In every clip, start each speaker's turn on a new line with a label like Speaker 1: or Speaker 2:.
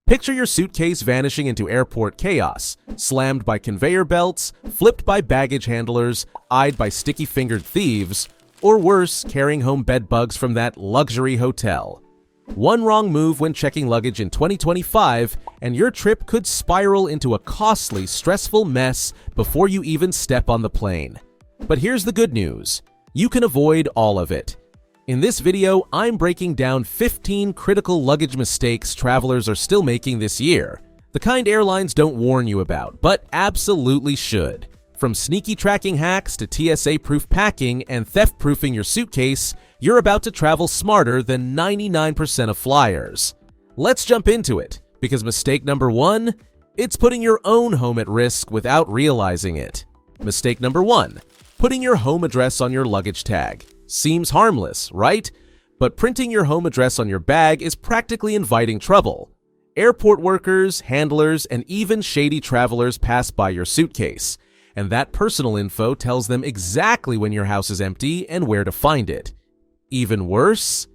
Speaker 1: Picture your suitcase vanishing into airport chaos, slammed by conveyor belts, flipped by baggage handlers, eyed by sticky-fingered thieves, or worse, carrying home bed bugs from that luxury hotel. One wrong move when checking luggage in 2025, and your trip could spiral into a costly, stressful mess before you even step on the plane. But here's the good news. You can avoid all of it. In this video, I'm breaking down 15 critical luggage mistakes travelers are still making this year. The kind airlines don't warn you about, but absolutely should. From sneaky tracking hacks to TSA-proof packing and theft-proofing your suitcase, you're about to travel smarter than 99% of flyers. Let's jump into it, because mistake number 1, it's putting your own home at risk without realizing it. Mistake number 1, putting your home address on your luggage tag. Seems harmless, right? But printing your home address on your bag is practically inviting trouble. Airport workers, handlers, and even shady travelers pass by your suitcase, and that personal info tells them exactly when your house is empty and where to find it. Even worse,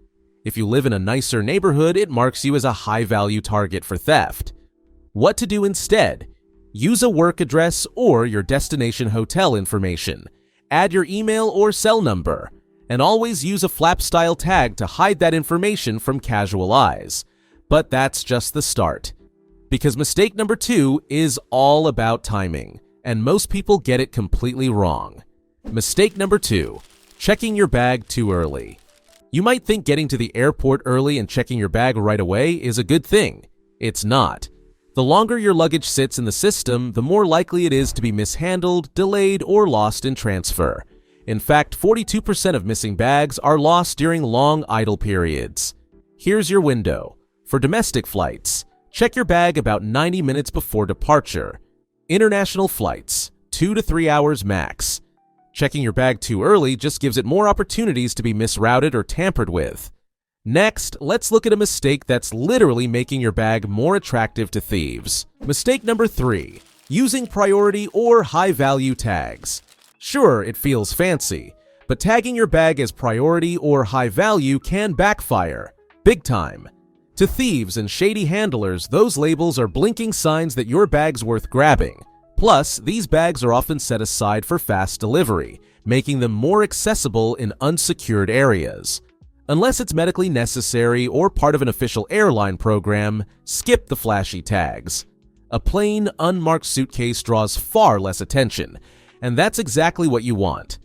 Speaker 1: if you live in a nicer neighborhood, it marks you as a high-value target for theft. What to do instead? Use a work address or your destination hotel information. Add your email or cell number, and always use a flap-style tag to hide that information from casual eyes. But that's just the start. Because mistake number 2 is all about timing, and most people get it completely wrong. Mistake number 2, checking your bag too early. You might think getting to the airport early and checking your bag right away is a good thing. It's not. The longer your luggage sits in the system, the more likely it is to be mishandled, delayed, or lost in transfer. In fact, 42% of missing bags are lost during long idle periods. Here's your window. For domestic flights, check your bag about 90 minutes before departure. International flights, 2 to 3 hours max. Checking your bag too early just gives it more opportunities to be misrouted or tampered with. Next, let's look at a mistake that's literally making your bag more attractive to thieves. Mistake number 3, using priority or high-value tags. Sure, it feels fancy, but tagging your bag as priority or high value can backfire. Big time. To thieves and shady handlers, those labels are blinking signs that your bag's worth grabbing. Plus, these bags are often set aside for fast delivery, making them more accessible in unsecured areas. Unless it's medically necessary or part of an official airline program, skip the flashy tags. A plain, unmarked suitcase draws far less attention, and that's exactly what you want.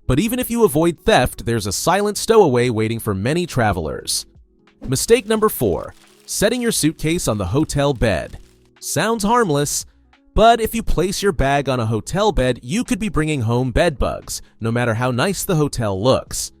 Speaker 1: But even if you avoid theft, there's a silent stowaway waiting for many travelers. Mistake number 4, setting your suitcase on the hotel bed. Sounds harmless, but if you place your bag on a hotel bed, you could be bringing home bed bugs, no matter how nice the hotel looks.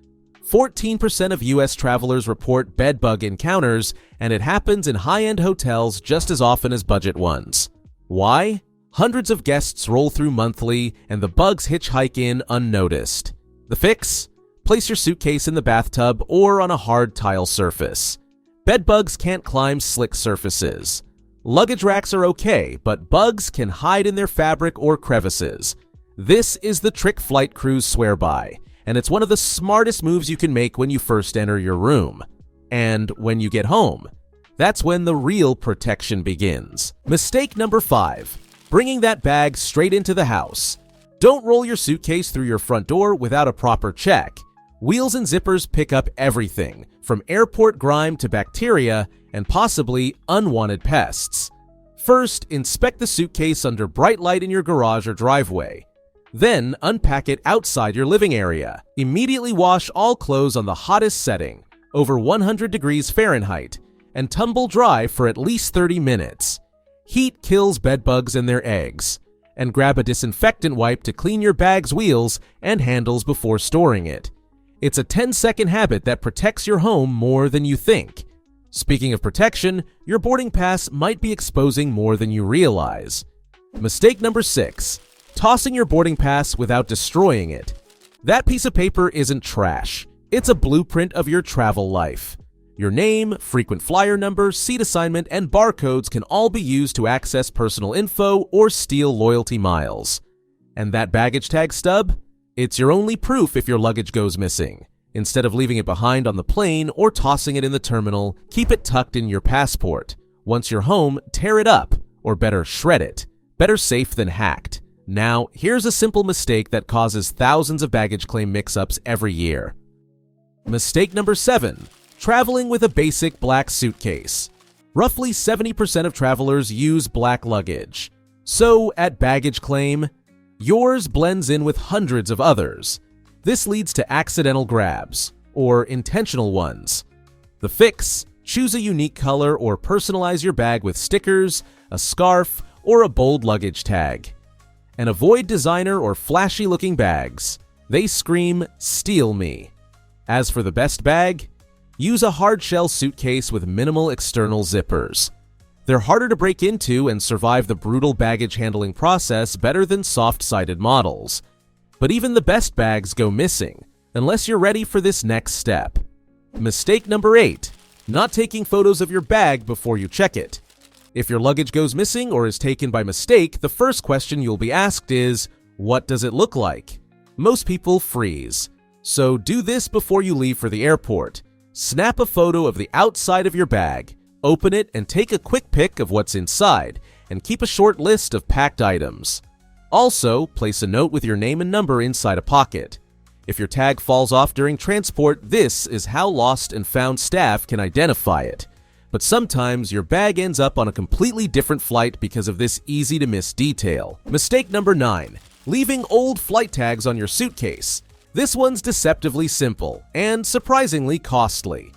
Speaker 1: 14% of US travelers report bed bug encounters, and it happens in high-end hotels just as often as budget ones. Why? Hundreds of guests roll through monthly, and the bugs hitchhike in unnoticed. The fix? Place your suitcase in the bathtub or on a hard tile surface. Bed bugs can't climb slick surfaces. Luggage racks are okay, but bugs can hide in their fabric or crevices. This is the trick flight crews swear by, and it's one of the smartest moves you can make when you first enter your room. And when you get home, that's when the real protection begins. Mistake number 5. Bringing that bag straight into the house. Don't roll your suitcase through your front door without a proper check. Wheels and zippers pick up everything, from airport grime to bacteria and possibly unwanted pests. First, inspect the suitcase under bright light in your garage or driveway. Then, unpack it outside your living area. Immediately wash all clothes on the hottest setting, over 100 degrees Fahrenheit, and tumble dry for at least 30 minutes. Heat kills bed bugs and their eggs. And grab a disinfectant wipe to clean your bag's wheels and handles before storing it. It's a 10-second habit that protects your home more than you think. Speaking of protection, your boarding pass might be exposing more than you realize. Mistake number 6. Tossing your boarding pass without destroying it. That piece of paper isn't trash. It's a blueprint of your travel life. Your name, frequent flyer number, seat assignment, and barcodes can all be used to access personal info or steal loyalty miles. And that baggage tag stub? It's your only proof if your luggage goes missing. Instead of leaving it behind on the plane or tossing it in the terminal, keep it tucked in your passport. Once you're home, tear it up, or better, shred it. Better safe than hacked. Now, here's a simple mistake that causes thousands of baggage claim mix-ups every year. Mistake number 7. Traveling with a basic black suitcase. Roughly 70% of travelers use black luggage. So, at baggage claim, yours blends in with hundreds of others. This leads to accidental grabs, or intentional ones. The fix: choose a unique color or personalize your bag with stickers, a scarf, or a bold luggage tag. And avoid designer or flashy-looking bags. They scream, "Steal me." As for the best bag, use a hard-shell suitcase with minimal external zippers. They're harder to break into and survive the brutal baggage handling process better than soft-sided models. But even the best bags go missing, unless you're ready for this next step. Mistake number 8. Not taking photos of your bag before you check it. If your luggage goes missing or is taken by mistake, the first question you'll be asked is, what does it look like? Most people freeze. So do this before you leave for the airport. Snap a photo of the outside of your bag, open it, and take a quick pic of what's inside, and keep a short list of packed items. Also, place a note with your name and number inside a pocket. If your tag falls off during transport, this is how lost and found staff can identify it. But sometimes your bag ends up on a completely different flight because of this easy-to-miss detail. Mistake number 9. Leaving old flight tags on your suitcase. This one's deceptively simple and surprisingly costly.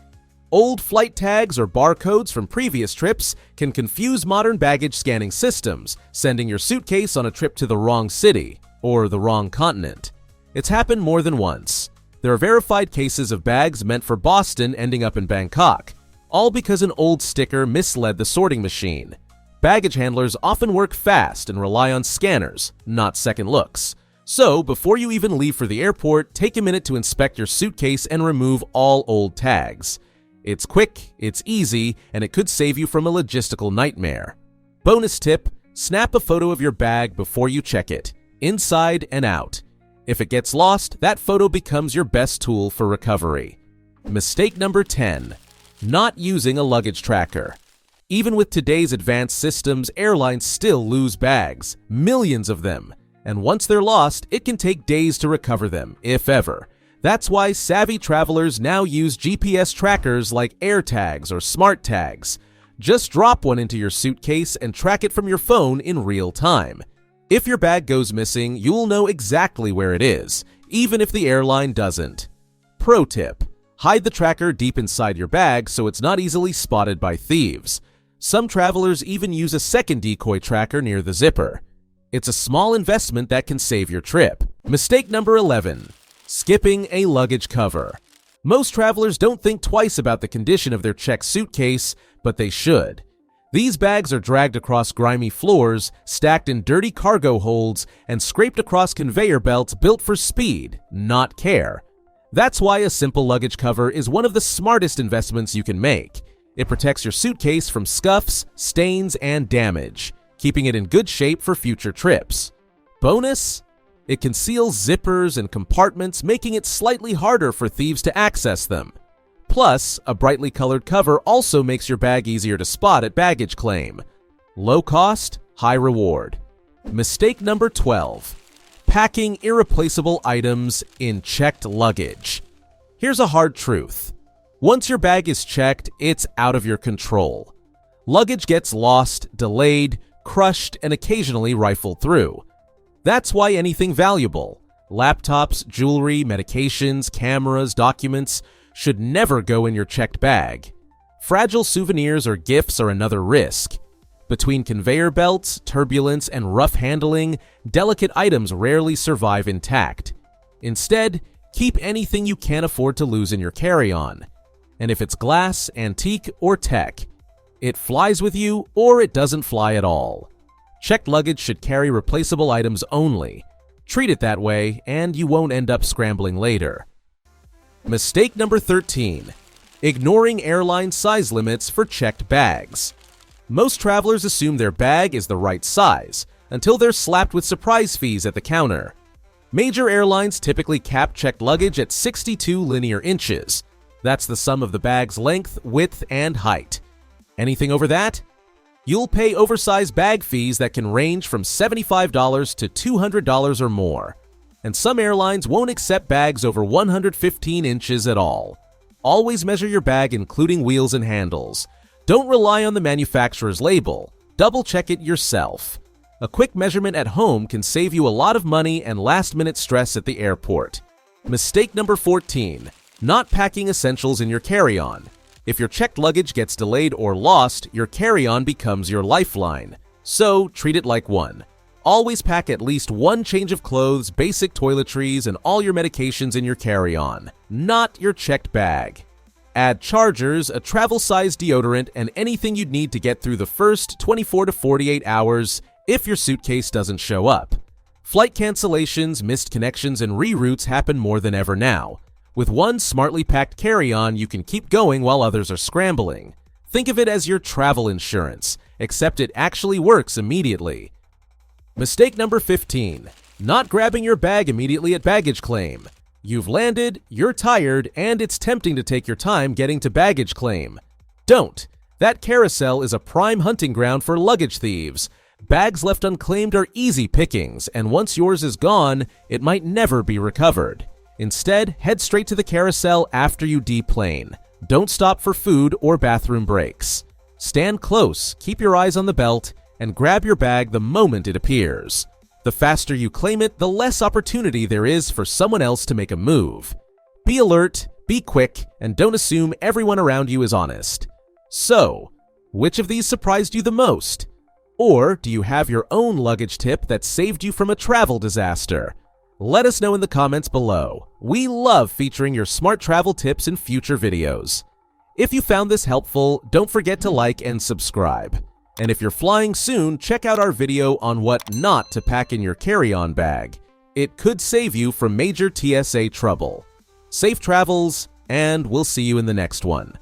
Speaker 1: Old flight tags or barcodes from previous trips can confuse modern baggage scanning systems, sending your suitcase on a trip to the wrong city or the wrong continent. It's happened more than once. There are verified cases of bags meant for Boston ending up in Bangkok, all because an old sticker misled the sorting machine. Baggage handlers often work fast and rely on scanners, not second looks. So, before you even leave for the airport, take a minute to inspect your suitcase and remove all old tags. It's quick, it's easy, and it could save you from a logistical nightmare. Bonus tip: snap a photo of your bag before you check it, inside and out. If it gets lost, that photo becomes your best tool for recovery. Mistake number 10. Not using a luggage tracker. Even with today's advanced systems, airlines still lose bags, millions of them. And once they're lost, it can take days to recover them, if ever. That's why savvy travelers now use GPS trackers like AirTags or Smart Tags. Just drop one into your suitcase and track it from your phone in real time. If your bag goes missing, you'll know exactly where it is, even if the airline doesn't. Pro tip: hide the tracker deep inside your bag so it's not easily spotted by thieves. Some travelers even use a second decoy tracker near the zipper. It's a small investment that can save your trip. Mistake number 11. Skipping a luggage cover. Most travelers don't think twice about the condition of their checked suitcase, but they should. These bags are dragged across grimy floors, stacked in dirty cargo holds, and scraped across conveyor belts built for speed, not care. That's why a simple luggage cover is one of the smartest investments you can make. It protects your suitcase from scuffs, stains, and damage, keeping it in good shape for future trips. Bonus: it conceals zippers and compartments, making it slightly harder for thieves to access them. Plus, a brightly colored cover also makes your bag easier to spot at baggage claim. Low cost, high reward. Mistake number 12. Packing irreplaceable items in checked luggage. Here's a hard truth. Once your bag is checked, it's out of your control. Luggage gets lost, delayed, crushed, and occasionally rifled through. That's why anything valuable, laptops, jewelry, medications, cameras, documents, should never go in your checked bag. Fragile souvenirs or gifts are another risk. Between conveyor belts, turbulence, and rough handling, delicate items rarely survive intact. Instead, keep anything you can't afford to lose in your carry-on. And if it's glass, antique, or tech, it flies with you or it doesn't fly at all. Checked luggage should carry replaceable items only. Treat it that way, and you won't end up scrambling later. Mistake number 13. Ignoring airline size limits for checked bags. Most travelers assume their bag is the right size, until they're slapped with surprise fees at the counter. Major airlines typically cap checked luggage at 62 linear inches. That's the sum of the bag's length, width, and height. Anything over that? You'll pay oversized bag fees that can range from $75 to $200 or more. And some airlines won't accept bags over 115 inches at all. Always measure your bag including wheels and handles. Don't rely on the manufacturer's label. Double-check it yourself. A quick measurement at home can save you a lot of money and last-minute stress at the airport. Mistake number 14. Not packing essentials in your carry-on. If your checked luggage gets delayed or lost, your carry-on becomes your lifeline. So, treat it like one. Always pack at least one change of clothes, basic toiletries, and all your medications in your carry-on, not your checked bag. Add chargers, a travel-sized deodorant, and anything you'd need to get through the first 24 to 48 hours if your suitcase doesn't show up. Flight cancellations, missed connections, and reroutes happen more than ever now. With one smartly packed carry-on, you can keep going while others are scrambling. Think of it as your travel insurance, except it actually works immediately. Mistake number 15. Not grabbing your bag immediately at baggage claim. You've landed, you're tired, and it's tempting to take your time getting to baggage claim. Don't. That carousel is a prime hunting ground for luggage thieves. Bags left unclaimed are easy pickings, and once yours is gone, it might never be recovered. Instead, head straight to the carousel after you deplane. Don't stop for food or bathroom breaks. Stand close, keep your eyes on the belt, and grab your bag the moment it appears. The faster you claim it, the less opportunity there is for someone else to make a move. Be alert, be quick, and don't assume everyone around you is honest. So, which of these surprised you the most? Or do you have your own luggage tip that saved you from a travel disaster? Let us know in the comments below. We love featuring your smart travel tips in future videos. If you found this helpful, don't forget to like and subscribe. And if you're flying soon, check out our video on what not to pack in your carry-on bag. It could save you from major TSA trouble. Safe travels, and we'll see you in the next one.